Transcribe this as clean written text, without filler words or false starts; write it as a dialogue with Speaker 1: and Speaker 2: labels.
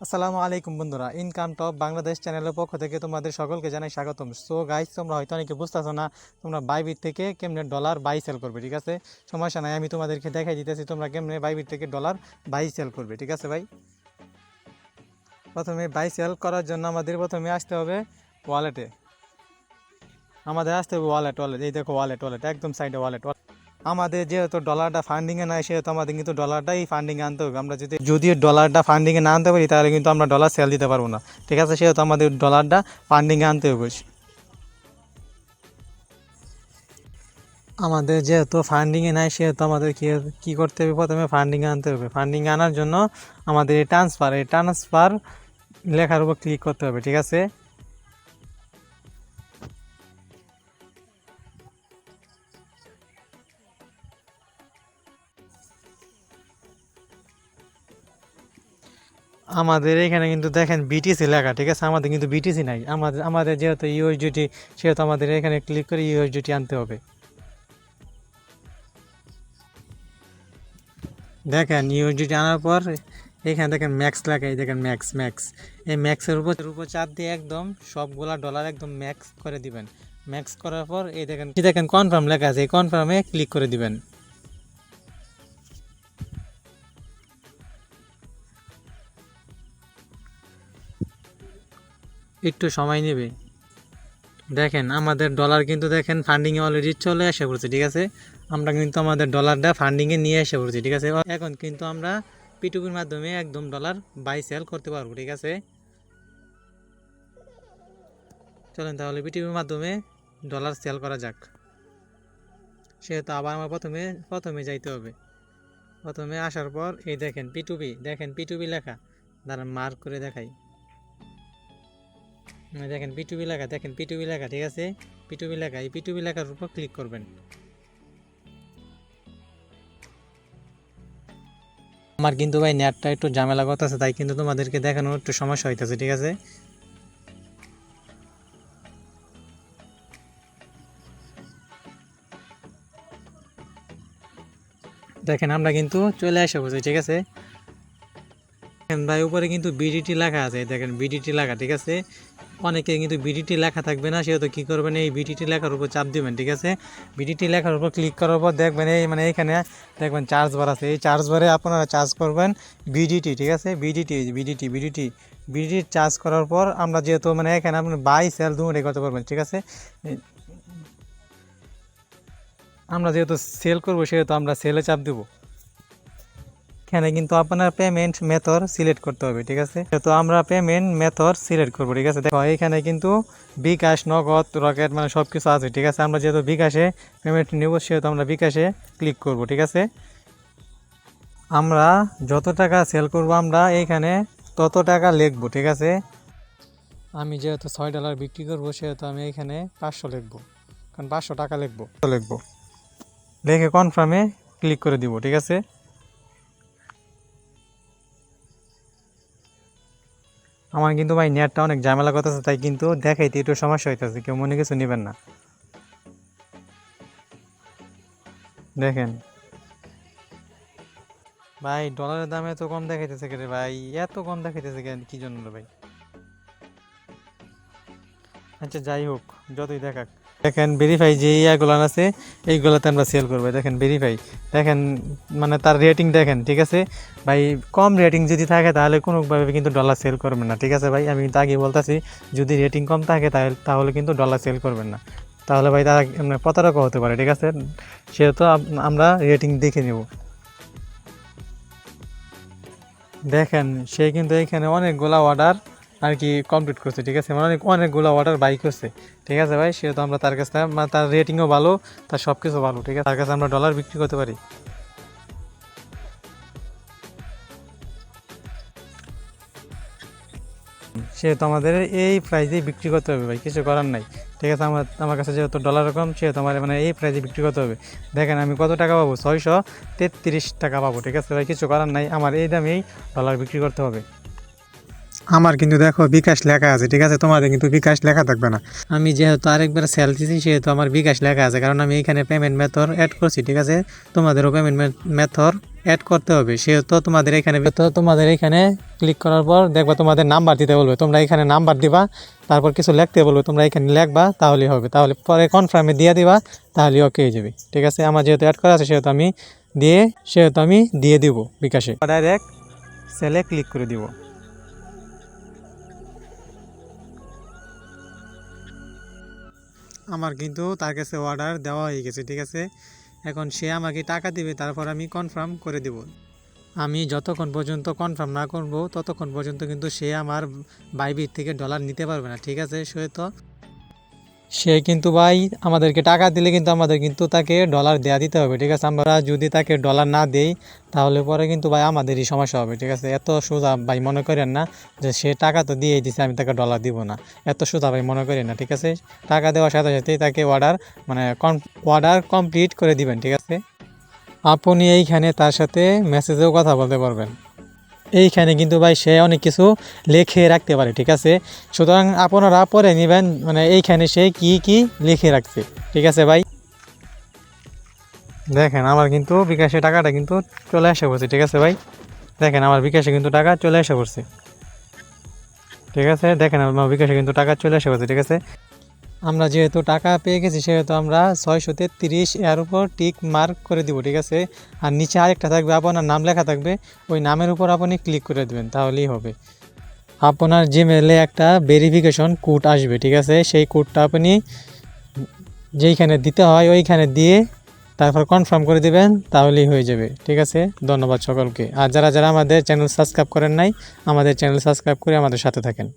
Speaker 1: আসসালামু আলাইকুম বন্ধুরা, ইনকাম টপ বাংলাদেশ চ্যানেলের পক্ষ থেকে তোমাদের সকলকে জানাই স্বাগতম। সো গাইস, তোমরা হয়তো অনেকে বুঝতেছো না তোমরা বাইবিট থেকে কেমনে ডলার বাই সেল করবে। ঠিক আছে, সমস্যা নাই, আমি তোমাদেরকে দেখাই দিতেছি তোমরা কেমনে বাইবিট থেকে ডলার বাই সেল করবে। ঠিক আছে ভাই, প্রথমে বাই সেল করার জন্য আমাদের প্রথমে আসতে হবে ওয়ালেটে। ওয়ালেট, এই দেখো ওয়ালেট একদম সাইডে ওয়ালেট। আমাদের যেহেতু ডলারটা ফান্ডিংয়ে নাই, সেহেতু আমাদের কিন্তু ডলারটাই ফান্ডিংয়ে আনতে হবে। আমরা যদি ডলারটা ফান্ডিংয়ে না আনতে পারি তাহলে কিন্তু আমরা ডলার সেল দিতে পারবো না। ঠিক আছে, সেহেতু আমাদের ডলারটা ফান্ডিংয়ে আনতে হবে। আমাদের যেহেতু ফান্ডিংয়ে নাই সেহেতু আমাদের কী করতে হবে, প্রথমে ফান্ডিংয়ে আনতে হবে। ফান্ডিংয়ে আনার জন্য আমাদের এই ট্রান্সফার লেখার উপর ক্লিক করতে হবে। ঠিক আছে, আমাদের এখানে কিন্তু দেখেন বিটিসি লেখা। ঠিক আছে, আমাদের কিন্তু বিটিসি নাই। আমাদের যেহেতু ইউএসডিটি, সেহেতু আমাদের এখানে ক্লিক করে ইউএসডিটি আনতে হবে। দেখেন ইউএসডিটি আনার পর এখানে দেখেন ম্যাক্স লেখা, এই দেখেন ম্যাক্স। এই ম্যাক্সের উপর চাপ দিয়ে একদম সবগুলা ডলার একদম ম্যাক্স করে দিবেন। ম্যাক্স করার পর এই দেখেন কনফার্ম লেখা আছে, এই কনফার্মে ক্লিক করে দিবেন। একটু সময় নেবে। দেখেন আমাদের ডলার কিন্তু দেখেন ফান্ডিংয়ে অলরেডি চলে এসে পড়ছে। ঠিক আছে, আমরা কিন্তু আমাদের ডলারটা ফান্ডিংয়ে নিয়ে এসে পড়ছি। ঠিক আছে, এখন কিন্তু আমরা পিটুপির মাধ্যমে একদম ডলার বাই সেল করতে পারবো। ঠিক আছে, চলেন তাহলে পিটিপির মাধ্যমে ডলার সেল করা যাক। সেহেতু আবার আমার প্রথমে যাইতে হবে। প্রথমে আসার পর এই দেখেন পিটুপি লেখা, দাঁড়ান মার্ক করে দেখাই। দেখেন পিটুপি লেখা। ঠিক আছে, পিটুপি লেখা, এই পিটুপি লেখার উপর ক্লিক করবেন। আমার কিন্তু ভাই নেটটা একটু ঝামেলা করতেছে, তাই কিন্তু তোমাদেরকে দেখানোর একটু সমস্যা হইতেছে। ঠিক আছে, দেখেন আমরা কিন্তু চলে আসা বলছি। ঠিক আছে, দেখেন ভাই উপরে কিন্তু বিডিটি লেখা আছে, দেখেন বিডিটি লেখা। ঠিক আছে, অনেকে কিন্তু বিডিটি লেখা থাকবে না, সেহেতু কী করবেন, এই বিডিটি লেখার উপর চাপ দিবেন। ঠিক আছে, বিডিটি লেখার উপর ক্লিক করার পর দেখবেন এখানে দেখবেন চার্জ বার আছে, এই চার্জ বারে আপনারা চার্জ করবেন বিডিটি। ঠিক আছে, বিডিটি চার্জ করার পর আমরা যেহেতু এখানে আপনি বাই সেল দুটোই করতে পারবেন। ঠিক আছে, আমরা যেহেতু সেল করবো সেহেতু আমরা সেলে চাপ দেবো। এখানে কিন্তু আপনার পেমেন্ট মেথড সিলেক্ট করতে হবে। ঠিক আছে, তো আমরা পেমেন্ট মেথড সিলেক্ট করবো। ঠিক আছে, দেখো এখানে কিন্তু বিকাশ, নগদ, রকেট সব কিছু আছে। ঠিক আছে, আমরা যেহেতু বিকাশে পেমেন্ট নেব সেহেতু আমরা বিকাশে ক্লিক করব। ঠিক আছে, আমরা যত টাকা সেল করব আমরা এইখানে তত টাকা লিখবো। ঠিক আছে, আমি যেহেতু $6 বিক্রি করবো সেহেতু আমি এখানে 500 লিখবো, কারণ 500 টাকা লিখবো লিখে কনফার্মে ক্লিক করে দিব। ঠিক আছে, আমার কিন্তু ভাই নেটটা অনেক ঝামেলা করতেছে, তাই কিন্তু দেখাইতে একটু সমস্যা হইতেছে, কেউ মনে কিছু নেবেন না। দেখেন ভাই ডলারের দাম এত কম দেখাইতেছে কেন ভাই, এত কম দেখাইতেছে কেন, কি জন্য রে ভাই? আচ্ছা যাই হোক, যতই দেখাক। দেখেন ভেরিফাই যে ইয়াগুলো আছে এইগুলোতে আমরা সেল করবো। দেখেন ভেরিফাই, দেখেন তার রেটিং দেখেন। ঠিক আছে ভাই, কম রেটিং যদি থাকে তাহলে কোনোভাবে কিন্তু ডলার সেল করবেন না। ঠিক আছে ভাই, আমি কিন্তু আগে বলতেছি, যদি রেটিং কম থাকে তাহলে কিন্তু ডলার সেল করবেন না, তাহলে ভাই তারা প্রতারকও হতে পারে। ঠিক আছে, সেহেতু আমরা রেটিং দেখে নেব। দেখেন সে কিন্তু এখানে অনেকগুলা অর্ডার আর কি কমপ্লিট করছে। ঠিক আছে, অনেকগুলো অর্ডার বাই করছে। ঠিক আছে ভাই, সেহেতু আমরা তার কাছে তার রেটিংও ভালো, তার সব কিছু ভালো। ঠিক আছে, তার কাছে আমরা ডলার বিক্রি করতে পারি। সেহেতু আমাদের এই প্রাইজেই বিক্রি করতে হবে ভাই, কিছু করার নাই। ঠিক আছে, আমার কাছে যেহেতু ডলার কম সেহেতু আমার এই প্রাইজে বিক্রি করতে হবে। দেখেন আমি কত টাকা পাবো, 633 টাকা পাবো। ঠিক আছে ভাই, কিছু করার নাই, আমার এই দামেই ডলার বিক্রি করতে হবে। আমার কিন্তু দেখো বিকাশ লেখা আছে, ঠিক আছে, তোমাদের কিন্তু বিকাশ লেখা থাকবে না। আমি যেহেতু আরেকবার সেল দিছি সেহেতু আমার বিকাশ লেখা আছে, কারণ আমি এখানে পেমেন্ট মেথড অ্যাড করছি, ঠিক আছে। তোমাদেরও পেমেন্ট মেথড অ্যাড করতে হবে, সেহেতু তোমাদের এখানে ক্লিক করার পর দেখবা তোমাদের নাম্বার দিতে বলবে, তোমরা এখানে নাম্বার দিবা, তারপর কিছু লিখতে বলবে, তোমরা এখানে লিখবা, তাহলেই হবে। তাহলে পরে কনফার্মে দিয়ে দিবা, তাহলে ওকে হয়ে যাবে, ঠিক আছে। আমার যেহেতু অ্যাড করা আছে সেহেতু আমি দিয়ে দিব বিকাশে, ডাইরেক্ট সেলে ক্লিক করে দিব। আমার কিন্তু তার কাছে অর্ডার দেওয়া হয়ে গেছে, ঠিক আছে। এখন সে আমাকে টাকা দিবে, তারপর আমি কনফার্ম করে দেব। আমি যতক্ষণ পর্যন্ত কনফার্ম না করব ততক্ষণ পর্যন্ত কিন্তু সে আমার বাইবিট থেকে ডলার নিতে পারবে না, ঠিক আছে। সে কিন্তু ভাই আমাদেরকে টাকা দিলে কিন্তু আমাদের কিন্তু তাকে ডলার দেয়া দিতে হবে, ঠিক আছে। আমরা যদি তাকে ডলার না দেই তাহলে পরে কিন্তু ভাই আমাদেরই সমস্যা হবে, ঠিক আছে। এত সোজা ভাই মনে করেন না যে সে টাকা তো দিয়েই দিছে আমি তাকে ডলার দিব না, এত সোজা ভাই মনে করেন না, ঠিক আছে। টাকা দেওয়ার সাথে সাথেই তাকে অর্ডার কমপ্লিট করে দিবেন, ঠিক আছে। আপনি এইখানে তার সাথে মেসেজেও কথা বলতে পারবেন। এইখানে কিন্তু ভাই সে অনেক কিছু লিখে রাখতে পারে, ঠিক আছে। সুতরাং আপনারা পরে নেবেন, মানে এইখানে সে কি কি লিখে রাখছে, ঠিক আছে ভাই। দেখেন আমার কিন্তু বিকাশে টাকাটা কিন্তু চলে আসা পড়ছে, ঠিক আছে ভাই। দেখেন আমার বিকাশে কিন্তু টাকা চলে আসা পড়ছে, ঠিক আছে। দেখেন আমার বিকাশে কিন্তু টাকা চলে আসা পড়ছে, ঠিক আছে। আমরা যেহেতু টাকা পেয়ে গেছি সেহেতু আমরা 633 এর উপর টিক মার্ক করে দিব, ঠিক আছে। আর নিচে আরেকটা থাকবে, আপনার নাম লেখা থাকবে, ওই নামের উপর আপনি ক্লিক করে দেবেন, তাহলেই হবে। আপনার জিমেলে একটা ভেরিফিকেশন কোড আসবে, ঠিক আছে। সেই কোডটা আপনি যেইখানে দিতে হয় ওইখানে দিয়ে তারপর কনফার্ম করে দিবেন, তাহলেই হয়ে যাবে, ঠিক আছে। ধন্যবাদ সকলকে। আর যারা যারা আমাদের চ্যানেল সাবস্ক্রাইব করেন নাই, আমাদের চ্যানেল সাবস্ক্রাইব করে আমাদের সাথে থাকেন।